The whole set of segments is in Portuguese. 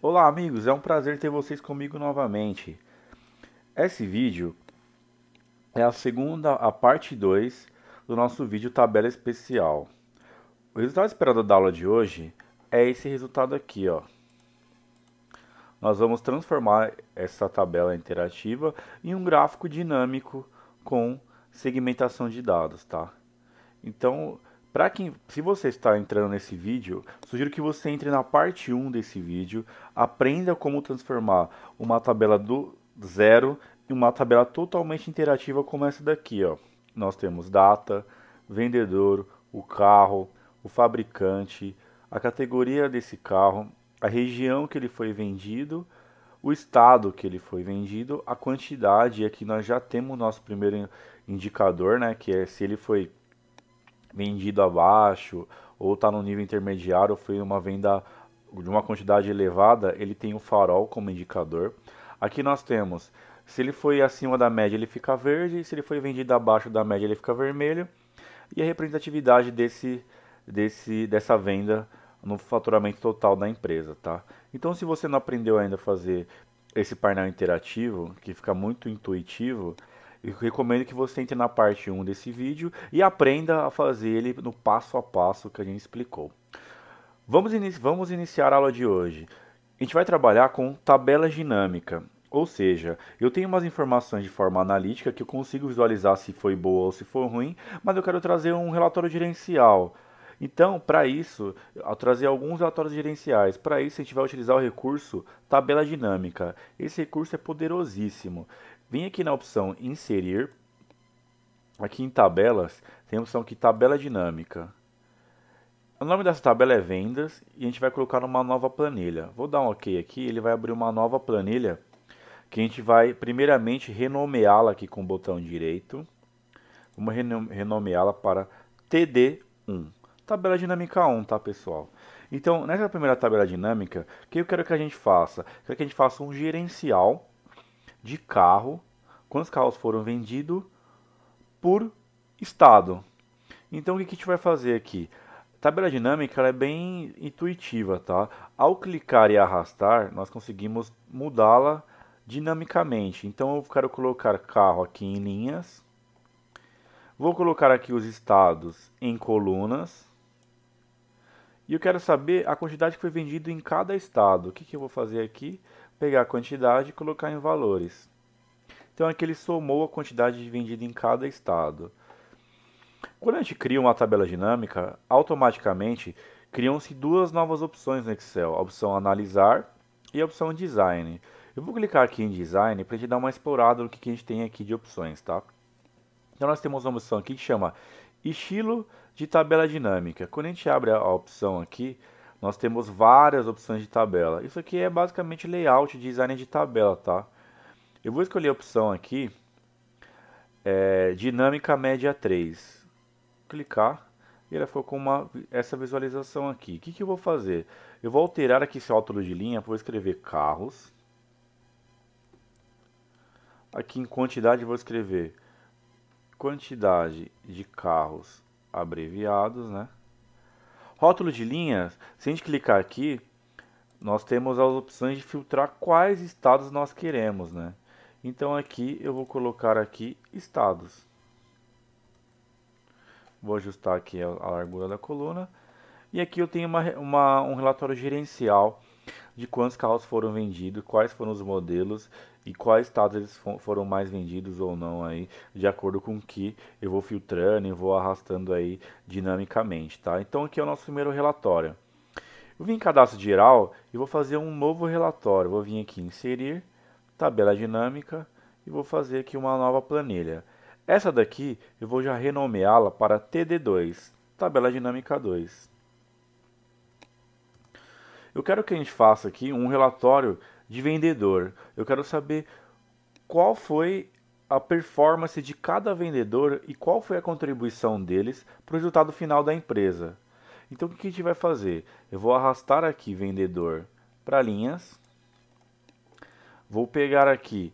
Olá amigos, é um prazer ter vocês comigo novamente. Esse vídeo é a parte 2 do nosso vídeo tabela especial. O resultado esperado da aula de hoje é esse resultado aqui, ó. Nós vamos transformar essa tabela interativa em um gráfico dinâmico com segmentação de dados, tá? Então, se você está entrando nesse vídeo, sugiro que você entre na parte 1 desse vídeo, aprenda como transformar uma tabela do zero em uma tabela totalmente interativa como essa daqui, ó. Nós temos data, vendedor, o carro, o fabricante, a categoria desse carro, a região que ele foi vendido, o estado que ele foi vendido, a quantidade, e aqui nós já temos o nosso primeiro indicador, né, que é se ele foi vendido abaixo ou está no nível intermediário, ou foi uma venda de uma quantidade elevada, ele tem o farol como indicador. Aqui nós temos, se ele foi acima da média, ele fica verde, se ele foi vendido abaixo da média, ele fica vermelho, e a representatividade dessa venda no faturamento total da empresa, tá? Então, se você não aprendeu ainda a fazer esse painel interativo, que fica muito intuitivo, eu recomendo que você entre na parte 1 desse vídeo e aprenda a fazer ele no passo a passo que a gente explicou. Vamos iniciar a aula de hoje. A gente vai trabalhar com tabela dinâmica, ou seja, eu tenho umas informações de forma analítica que eu consigo visualizar se foi boa ou se foi ruim, mas eu quero trazer um relatório gerencial. Então, para isso, ao trazer alguns relatórios gerenciais, para isso a gente vai utilizar o recurso tabela dinâmica. Esse recurso é poderosíssimo. Vem aqui na opção inserir, aqui em tabelas, tem a opção aqui tabela dinâmica. O nome dessa tabela é vendas e a gente vai colocar numa nova planilha. Vou dar um OK aqui, ele vai abrir uma nova planilha que a gente vai primeiramente renomeá-la aqui com o botão direito. Vamos renomeá-la para TD1. Tabela dinâmica 1, tá, pessoal? Então, nessa primeira tabela dinâmica, o que eu quero que a gente faça? Eu quero que a gente faça um gerencial de carro, quantos carros foram vendidos por estado. Então, o que a gente vai fazer aqui? A tabela dinâmica ela é bem intuitiva, tá? Ao clicar e arrastar, nós conseguimos mudá-la dinamicamente. Então, eu quero colocar carro aqui em linhas. Vou colocar aqui os estados em colunas. E eu quero saber a quantidade que foi vendido em cada estado. O que eu vou fazer aqui? Pegar a quantidade e colocar em valores. Então aqui ele somou a quantidade de vendida em cada estado. Quando a gente cria uma tabela dinâmica, automaticamente criam-se duas novas opções no Excel. A opção analisar e a opção design. Eu vou clicar aqui em design para a gente dar uma explorada no que a gente tem aqui de opções, tá? Então nós temos uma opção aqui que chama estilo de tabela dinâmica. Quando a gente abre a opção aqui, nós temos várias opções de tabela. Isso aqui é basicamente layout, design de tabela, tá? Eu vou escolher a opção aqui, dinâmica média 3. Clicar e ela ficou com essa visualização aqui. O que eu vou fazer? Eu vou alterar aqui esse rótulo de linha, vou escrever carros. Aqui em quantidade vou escrever quantidade de carros abreviados, né? Rótulo de linhas, se a gente clicar aqui, nós temos as opções de filtrar quais estados nós queremos, né? Então aqui eu vou colocar aqui estados. Vou ajustar aqui a largura da coluna. E aqui eu tenho um relatório gerencial de quantos carros foram vendidos, quais foram os modelos e quais estados eles foram mais vendidos ou não aí, de acordo com que eu vou filtrando e vou arrastando aí dinamicamente, tá? Então aqui é o nosso primeiro relatório. Eu vim em cadastro geral e vou fazer um novo relatório. Vou vir aqui em inserir, tabela dinâmica e vou fazer aqui uma nova planilha. Essa daqui eu vou já renomeá-la para TD2, tabela dinâmica 2. Eu quero que a gente faça aqui um relatório de vendedor. Eu quero saber qual foi a performance de cada vendedor e qual foi a contribuição deles para o resultado final da empresa. Então o que a gente vai fazer? Eu vou arrastar aqui vendedor para linhas. Vou pegar aqui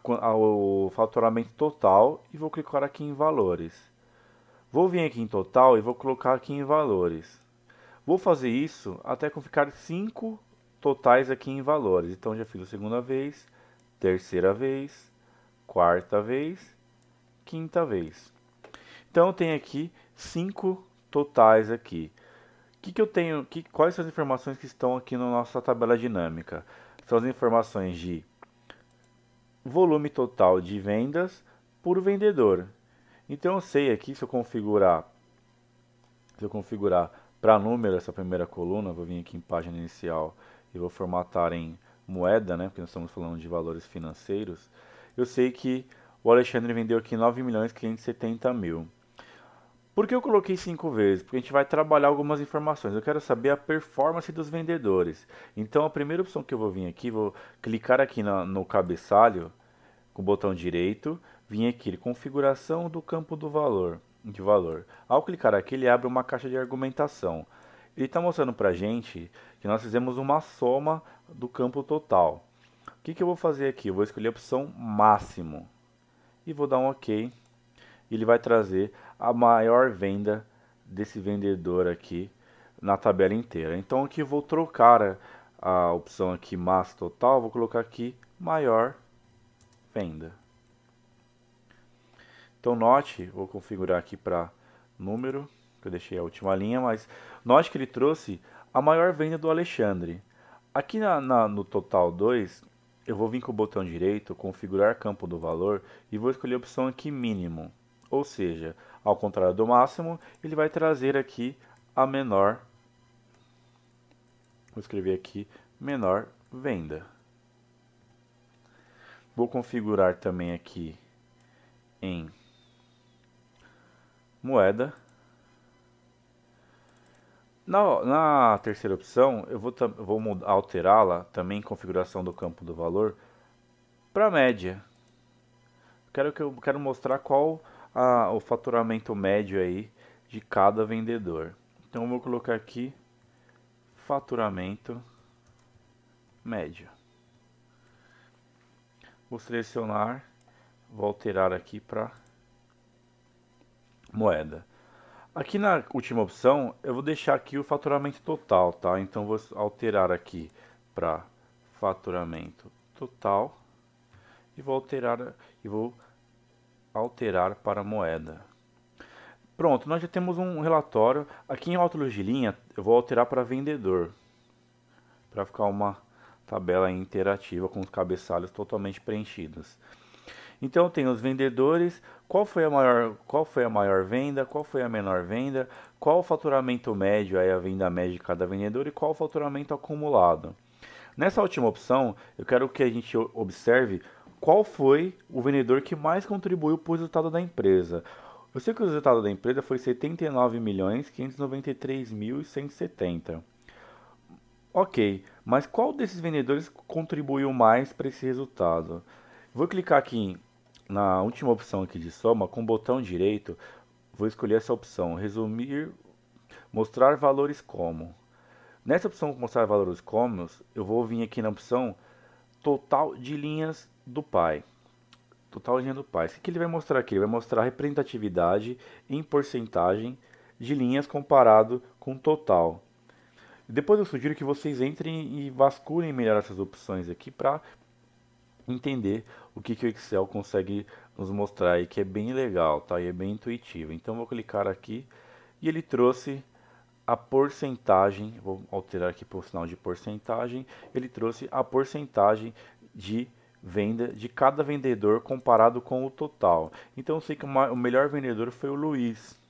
o faturamento total e vou clicar aqui em valores. Vou vir aqui em total e vou colocar aqui em valores. Vou fazer isso até ficar 5 totais aqui em valores. Então já fiz a segunda vez, terceira vez, quarta vez, quinta vez. Então tem aqui 5 totais aqui. Que eu tenho? Quais são as informações que estão aqui na nossa tabela dinâmica? São as informações de volume total de vendas por vendedor. Então eu sei aqui, se eu configurar para número essa primeira coluna, vou vir aqui em página inicial e vou formatar em moeda, né, porque nós estamos falando de valores financeiros. Eu sei que o Alexandre vendeu aqui 9.570.000. Por que eu coloquei 5 vezes? Porque a gente vai trabalhar algumas informações. Eu quero saber a performance dos vendedores. Então a primeira opção que eu vou vir aqui, vou clicar aqui no cabeçalho com o botão direito, vim aqui, configuração do campo do valor, de valor. Ao clicar aqui, ele abre uma caixa de argumentação. Ele está mostrando para a gente que nós fizemos uma soma do campo total. O que eu vou fazer aqui? Eu vou escolher a opção máximo e vou dar um OK. Ele vai trazer a maior venda desse vendedor aqui na tabela inteira. Então aqui eu vou trocar a opção aqui max total, vou colocar aqui maior venda. Então note, vou configurar aqui para número, que eu deixei a última linha, mas note que ele trouxe a maior venda do Alexandre. Aqui no total 2, eu vou vir com o botão direito, configurar campo do valor e vou escolher a opção aqui mínimo. Ou seja, ao contrário do máximo, ele vai trazer aqui a menor. Vou escrever aqui menor venda. Vou configurar também aqui em moeda. Na terceira opção, eu vou alterá-la também em configuração do campo do valor para média. Quero mostrar qual o faturamento médio aí de cada vendedor. Então eu vou colocar aqui faturamento médio. Vou selecionar, vou alterar aqui para moeda. Aqui na última opção eu vou deixar aqui o faturamento total, tá? Então vou alterar aqui para faturamento total e vou alterar para moeda. Pronto, nós já temos um relatório. Aqui em rótulos de linha eu vou alterar para vendedor, para ficar uma tabela interativa com os cabeçalhos totalmente preenchidos. Então tem os vendedores, qual foi a maior venda, qual foi a menor venda, qual o faturamento médio, aí a venda média de cada vendedor e qual o faturamento acumulado. Nessa última opção, eu quero que a gente observe qual foi o vendedor que mais contribuiu para o resultado da empresa. Eu sei que o resultado da empresa foi 79.593.170. Ok, mas qual desses vendedores contribuiu mais para esse resultado? Vou clicar aqui na última opção aqui de soma, com o botão direito, vou escolher essa opção, resumir, mostrar valores como. Nessa opção mostrar valores como, eu vou vir aqui na opção total de linhas do pai. Total de linha do pai. O que ele vai mostrar aqui? Ele vai mostrar a representatividade em porcentagem de linhas comparado com o total. Depois eu sugiro que vocês entrem e vasculhem melhor essas opções aqui para entender o que o Excel consegue nos mostrar aí, que é bem legal, tá? E é bem intuitivo. Então vou clicar aqui e ele trouxe a porcentagem, vou alterar aqui para o sinal de porcentagem, ele trouxe a porcentagem de venda de cada vendedor comparado com o total. Então eu sei que o melhor vendedor foi o Luiz,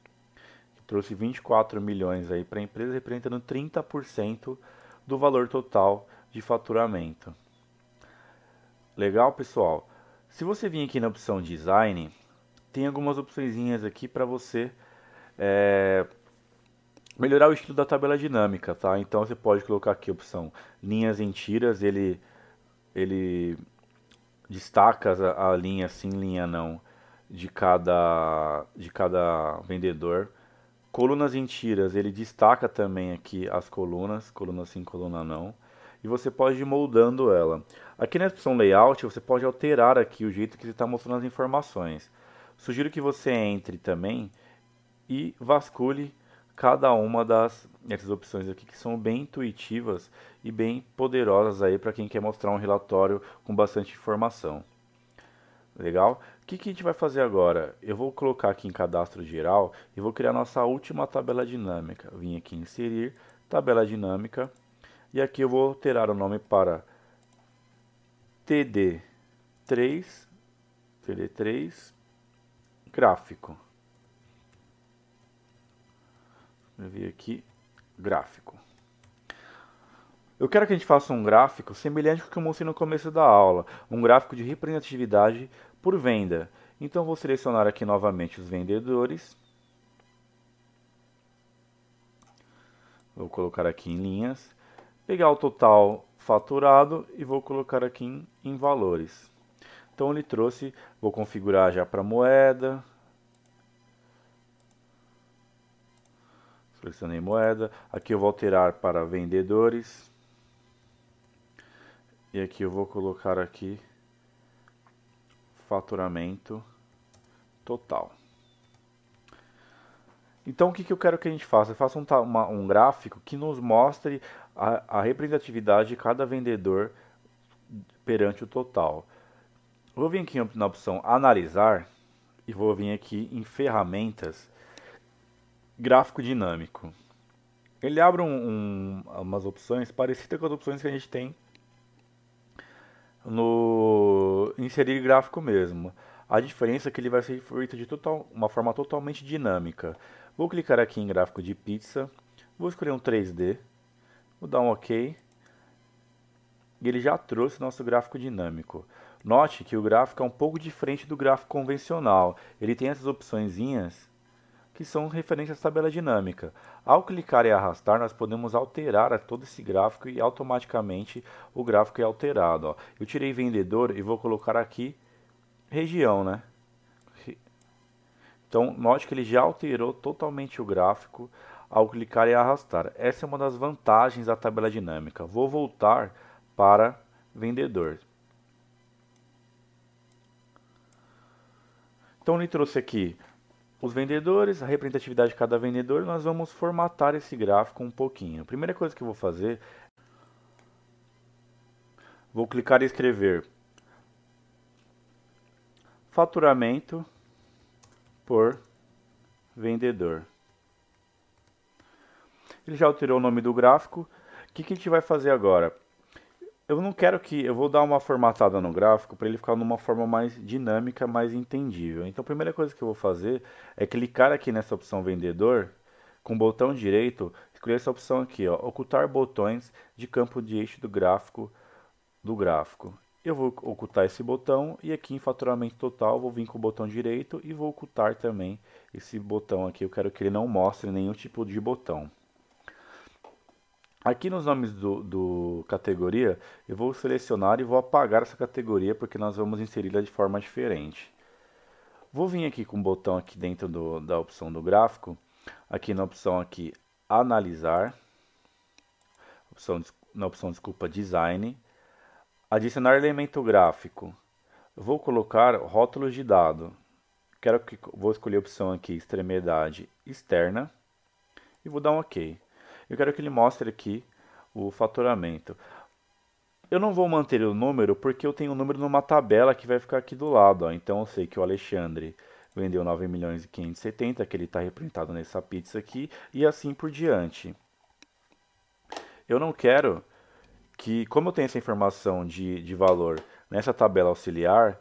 que trouxe 24 milhões aí para a empresa, representando 30% do valor total de faturamento. Legal, pessoal? Se você vir aqui na opção Design, tem algumas opções aqui para você melhorar o estilo da tabela dinâmica, tá? Então você pode colocar aqui a opção linhas em tiras, ele destaca a linha sim, linha não de cada vendedor. Colunas em tiras, ele destaca também aqui as colunas, coluna sim, coluna não. E você pode ir moldando ela. Aqui na opção Layout, você pode alterar aqui o jeito que ele está mostrando as informações. Sugiro que você entre também e vasculhe cada uma essas opções aqui que são bem intuitivas e bem poderosas aí para quem quer mostrar um relatório com bastante informação. Legal? O que que a gente vai fazer agora? Eu vou colocar aqui em cadastro geral e vou criar nossa última tabela dinâmica. Vim aqui em inserir, tabela dinâmica, e aqui eu vou alterar o nome para TD3, TD3 gráfico. Eu vi aqui gráfico. Eu quero que a gente faça um gráfico semelhante ao que eu mostrei no começo da aula, um gráfico de representatividade por venda. Então vou selecionar aqui novamente os vendedores. Vou colocar aqui em linhas, pegar o total faturado e vou colocar aqui em valores. Então ele trouxe, vou configurar já para moeda. Selecionei moeda. Aqui eu vou alterar para vendedores. E aqui eu vou colocar aqui faturamento total. Então o que eu quero que a gente faça? Eu faço um gráfico que nos mostre a representatividade de cada vendedor perante o total. Vou vir aqui na opção analisar e vou vir aqui em ferramentas, gráfico dinâmico. Ele abre umas opções parecidas com as opções que a gente tem no inserir gráfico mesmo. A diferença é que ele vai ser feito de uma forma totalmente dinâmica. Vou clicar aqui em gráfico de pizza, vou escolher um 3D, vou dar um OK, e ele já trouxe nosso gráfico dinâmico. Note que o gráfico é um pouco diferente do gráfico convencional. Ele tem essas opçõezinhas que são referentes à tabela dinâmica. Ao clicar e arrastar, nós podemos alterar todo esse gráfico e automaticamente o gráfico é alterado. Ó. Eu tirei vendedor e vou colocar aqui região, né? Então, note que ele já alterou totalmente o gráfico ao clicar e arrastar. Essa é uma das vantagens da tabela dinâmica. Vou voltar para vendedor. Então, ele trouxe aqui os vendedores, a representatividade de cada vendedor. Nós vamos formatar esse gráfico um pouquinho. A primeira coisa que eu vou fazer, vou clicar e escrever faturamento por vendedor. Ele já alterou o nome do gráfico. O que a gente vai fazer agora? Eu não quero que... Eu vou dar uma formatada no gráfico para ele ficar numa forma mais dinâmica, mais entendível. Então a primeira coisa que eu vou fazer é clicar aqui nessa opção vendedor, com o botão direito, escolher essa opção aqui, ó, ocultar botões de campo de eixo do gráfico. Eu vou ocultar esse botão e aqui em faturamento total vou vir com o botão direito e vou ocultar também esse botão aqui. Eu quero que ele não mostre nenhum tipo de botão. Aqui nos nomes do categoria, eu vou selecionar e vou apagar essa categoria porque nós vamos inseri-la de forma diferente. Vou vir aqui com o botão aqui dentro da opção do gráfico, aqui na opção aqui analisar, na opção desculpa, design, adicionar elemento gráfico. Eu vou colocar rótulos de dado. Vou escolher a opção aqui extremidade externa e vou dar um OK. Eu quero que ele mostre aqui o faturamento. Eu não vou manter o número porque eu tenho o número numa tabela que vai ficar aqui do lado. Ó. Então eu sei que o Alexandre vendeu 9.570.000, que ele está representado nessa pizza aqui, e assim por diante. Eu não quero que, como eu tenho essa informação de valor nessa tabela auxiliar,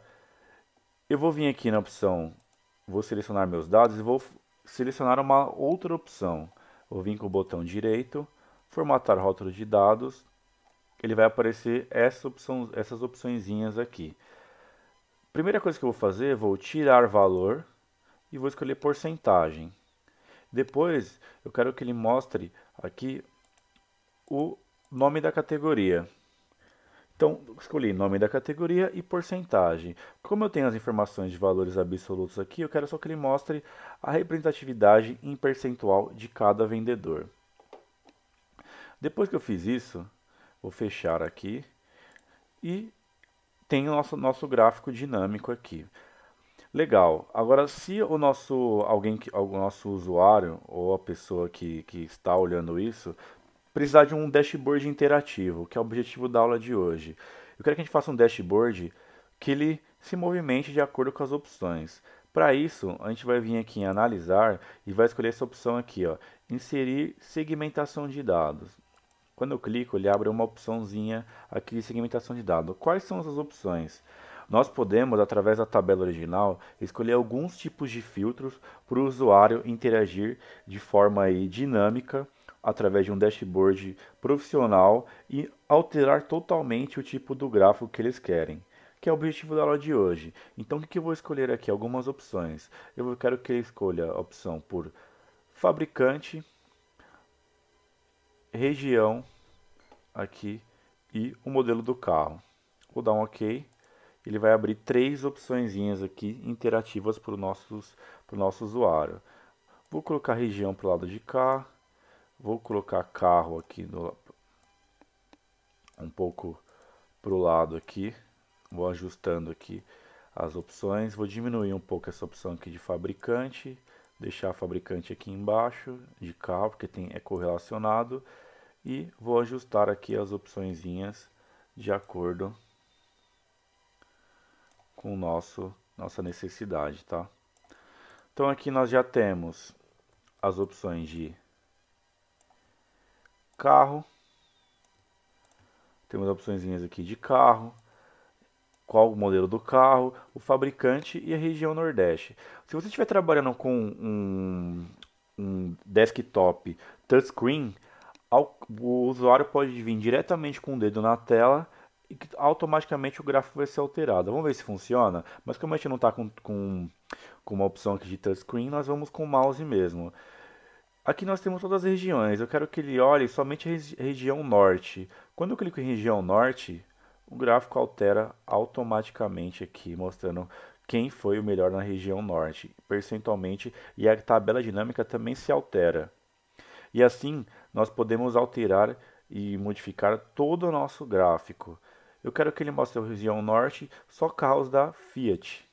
eu vou vir aqui na opção, vou selecionar meus dados e vou selecionar uma outra opção. Vou vir com o botão direito, formatar rótulo de dados, ele vai aparecer essas opçõezinhas aqui. Primeira coisa que eu vou fazer, vou tirar valor e vou escolher porcentagem. Depois, eu quero que ele mostre aqui o nome da categoria. Então, escolhi nome da categoria e porcentagem. Como eu tenho as informações de valores absolutos aqui, eu quero só que ele mostre a representatividade em percentual de cada vendedor. Depois que eu fiz isso, vou fechar aqui e tem o nosso gráfico dinâmico aqui. Legal. Agora, se o nosso o nosso usuário ou a pessoa que está olhando isso precisar de um dashboard interativo, que é o objetivo da aula de hoje. Eu quero que a gente faça um dashboard que ele se movimente de acordo com as opções. Para isso, a gente vai vir aqui em analisar e vai escolher essa opção aqui, ó, inserir segmentação de dados. Quando eu clico, ele abre uma opçãozinha aqui de segmentação de dados. Quais são essas opções? Nós podemos, através da tabela original, escolher alguns tipos de filtros para o usuário interagir de forma aí dinâmica através de um dashboard profissional e alterar totalmente o tipo do gráfico que eles querem, que é o objetivo da aula de hoje. Então, o que eu vou escolher aqui? Algumas opções. Eu quero que ele escolha a opção por fabricante, região aqui e o modelo do carro. Vou dar um OK. Ele vai abrir três opçõezinhas aqui interativas para o nosso usuário. Vou colocar região para o lado de cá. Vou colocar carro aqui um pouco para o lado aqui. Vou ajustando aqui as opções. Vou diminuir um pouco essa opção aqui de fabricante. Deixar fabricante aqui embaixo de carro, porque é correlacionado. E vou ajustar aqui as opçõezinhas de acordo com nossa necessidade, tá? Então aqui nós já temos as opções de carro, temos opções aqui de carro, qual o modelo do carro, o fabricante e a região Nordeste. Se você estiver trabalhando com um desktop touchscreen, o usuário pode vir diretamente com o dedo na tela e automaticamente o gráfico vai ser alterado. Vamos ver se funciona, mas como a gente não está com uma opção aqui de touchscreen, nós vamos com o mouse mesmo. Aqui nós temos todas as regiões. Eu quero que ele olhe somente a região norte. Quando eu clico em região norte, o gráfico altera automaticamente aqui, mostrando quem foi o melhor na região norte, percentualmente, e a tabela dinâmica também se altera. E assim, nós podemos alterar e modificar todo o nosso gráfico. Eu quero que ele mostre a região norte, só carros da Fiat.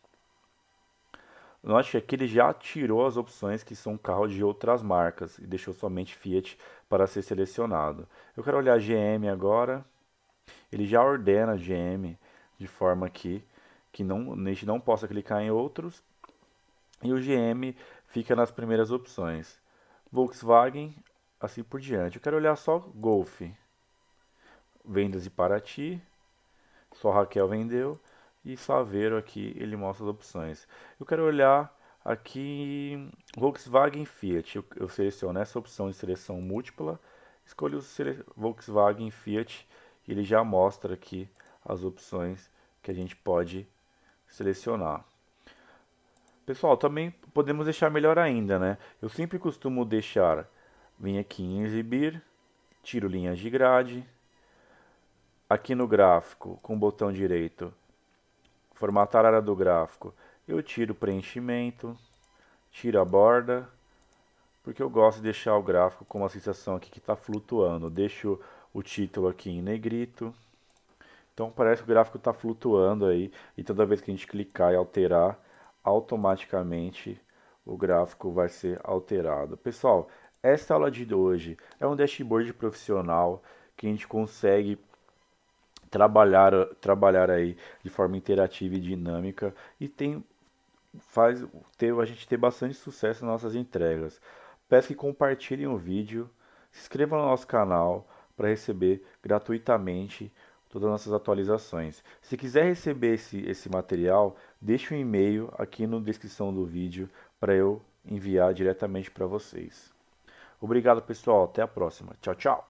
Note que aqui ele já tirou as opções que são carros de outras marcas e deixou somente Fiat para ser selecionado. Eu quero olhar GM agora. Ele já ordena GM de forma que a gente não possa clicar em outros. E o GM fica nas primeiras opções. Volkswagen, assim por diante. Eu quero olhar só Golf. Vendas de Paraty. Só Raquel vendeu. E Saveiro aqui ele mostra as opções. Eu quero olhar aqui Volkswagen Fiat. Eu seleciono essa opção de seleção múltipla. Escolho Volkswagen Fiat. E ele já mostra aqui as opções que a gente pode selecionar. Pessoal, também podemos deixar melhor ainda, né? Eu sempre costumo deixar, vem aqui em exibir, tiro linhas de grade. Aqui no gráfico, com o botão direito, formatar a área do gráfico, eu tiro preenchimento, tiro a borda, porque eu gosto de deixar o gráfico com uma sensação aqui que está flutuando. Deixo o título aqui em negrito. Então parece que o gráfico está flutuando aí, e toda vez que a gente clicar e alterar, automaticamente o gráfico vai ser alterado. Pessoal, esta aula de hoje é um dashboard profissional que a gente consegue trabalhar aí de forma interativa e dinâmica e a gente ter bastante sucesso nas nossas entregas. Peço que compartilhem o vídeo, se inscrevam no nosso canal para receber gratuitamente todas as nossas atualizações. Se quiser receber esse material, deixe um e-mail aqui na descrição do vídeo para eu enviar diretamente para vocês. Obrigado, pessoal. Até a próxima. Tchau, tchau.